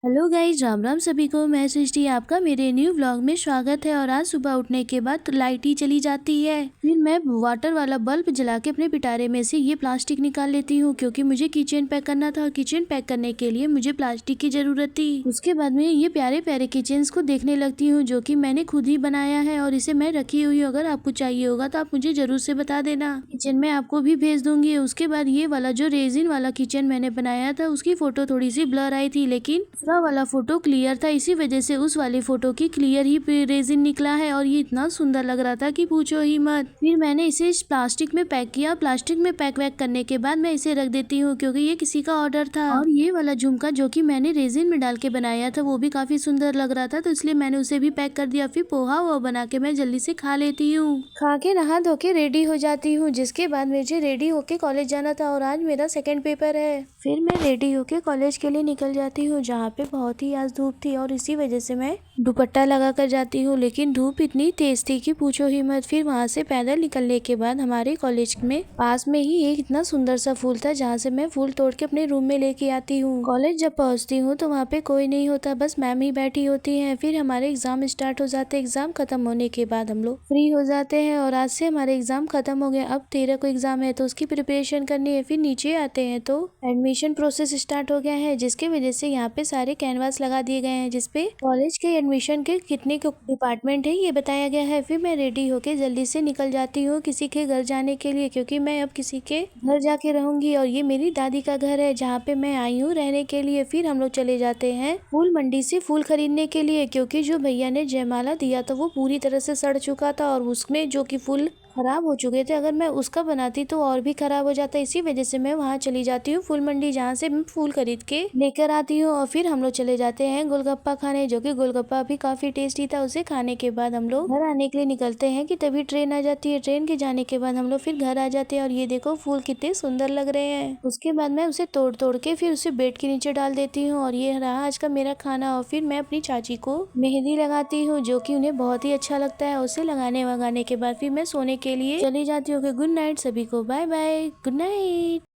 Hello guys, Ram Ram सभी को। मैं सृष्टि, आपका मेरे न्यू व्लॉग में स्वागत है। और आज सुबह उठने के बाद लाइट ही चली जाती है। फिर मैं वाटर वाला बल्ब जला के अपने पिटारे में से ये प्लास्टिक निकाल लेती हूँ, क्योंकि मुझे किचन पैक करना था और किचन पैक करने के लिए मुझे प्लास्टिक की जरूरत थी। उसके बाद में ये प्यारे प्यारे किचन को देखने लगती हूँ, जो की मैंने खुद ही बनाया है और इसे मैं रखी हुई हूँ। अगर आपको चाहिए होगा तो आप मुझे जरूर से बता देना, किचन में आपको भी भेज दूंगी। उसके बाद ये वाला जो रेजिन वाला किचन मैंने बनाया था, उसकी फोटो थोड़ी सी ब्लर आई थी, लेकिन दूसरा वाला फोटो क्लियर था। इसी वजह से उस वाली फोटो की क्लियर ही रेजिन निकला है और ये इतना सुंदर लग रहा था कि पूछो ही मत। फिर मैंने इसे इस प्लास्टिक में पैक किया। प्लास्टिक में पैक वैक करने के बाद मैं इसे रख देती हूँ, क्योंकि ये किसी का ऑर्डर था। और ये वाला झुमका जो कि मैंने रेजिन में डाल के बनाया था, वो भी काफी सुंदर लग रहा था, तो इसलिए मैंने उसे भी पैक कर दिया। फिर पोहा वो बना के मैं जल्दी से खा लेती हूँ। खा के नहा धो के रेडी हो जाती हूँ, जिसके बाद मुझे रेडी होके कॉलेज जाना था और आज मेरा सेकेंड पेपर है। फिर मैं रेडी होके कॉलेज के लिए निकल जाती हूँ, जहाँ पे बहुत ही आज धूप थी और इसी वजह से मैं दुपट्टा लगा कर जाती हूँ, लेकिन धूप इतनी तेज थी कि पूछो ही मत। फिर वहाँ से पैदल निकलने के बाद हमारे कॉलेज में पास में ही एक इतना सुंदर सा फूल था, जहाँ से मैं फूल तोड़ के अपने रूम में लेके आती हूँ। कॉलेज जब पहुँचती हूँ तो वहाँ पे कोई नहीं होता, बस मैम ही बैठी होती है। फिर हमारे एग्जाम स्टार्ट हो जाते हैं। एग्जाम खत्म होने के बाद हम लोग फ्री हो जाते हैं और आज से हमारे एग्जाम खत्म हो गए। अब 13 को एग्जाम है तो उसकी प्रिपरेशन करनी है। फिर नीचे आते हैं तो एडमिशन प्रोसेस स्टार्ट हो गया है, जिसके वजह से यहाँ पे सारे कैनवास लगा दिए गए हैं, जिसपे कॉलेज के एडमिशन के कितने डिपार्टमेंट है ये बताया गया है। फिर मैं रेडी होके जल्दी से निकल जाती हूँ किसी के घर जाने के लिए, क्योंकि मैं अब किसी के घर जाके रहूंगी और ये मेरी दादी का घर है, जहाँ पे मैं आई हूँ रहने के लिए। फिर हम लोग चले जाते हैं फूल मंडी से फूल खरीदने के लिए, क्योंकि जो भैया ने जयमाला दिया था वो पूरी तरह से सड़ चुका था और उसमें जो कि फूल खराब हो चुके थे। अगर मैं उसका बनाती तो और भी खराब हो जाता। इसी वजह से मैं वहाँ चली जाती हूँ फूल मंडी, जहाँ से मैं फूल खरीद के लेकर आती हूँ। और फिर हम लोग चले जाते हैं गोलगप्पा खाने, जो कि गोलगप्पा भी काफी टेस्टी था। उसे खाने के बाद हम लोग घर आने के लिए निकलते हैं कि तभी ट्रेन आ जाती है। ट्रेन के जाने के बाद हम लोग फिर घर आ जाते हैं और ये देखो फूल कितने सुंदर लग रहे हैं। उसके बाद मैं उसे तोड़ तोड़ के फिर उसे बेड के नीचे डाल देती हूँ और ये रहा आज का मेरा खाना। और फिर मैं अपनी चाची को मेहंदी लगाती हूँ, जो कि उन्हें बहुत ही अच्छा लगता है। उसे लगाने वगाने के बाद फिर मैं सोने के लिए चली जाती हूँ। गुड नाइट सभी को, बाय बाय, गुड नाइट।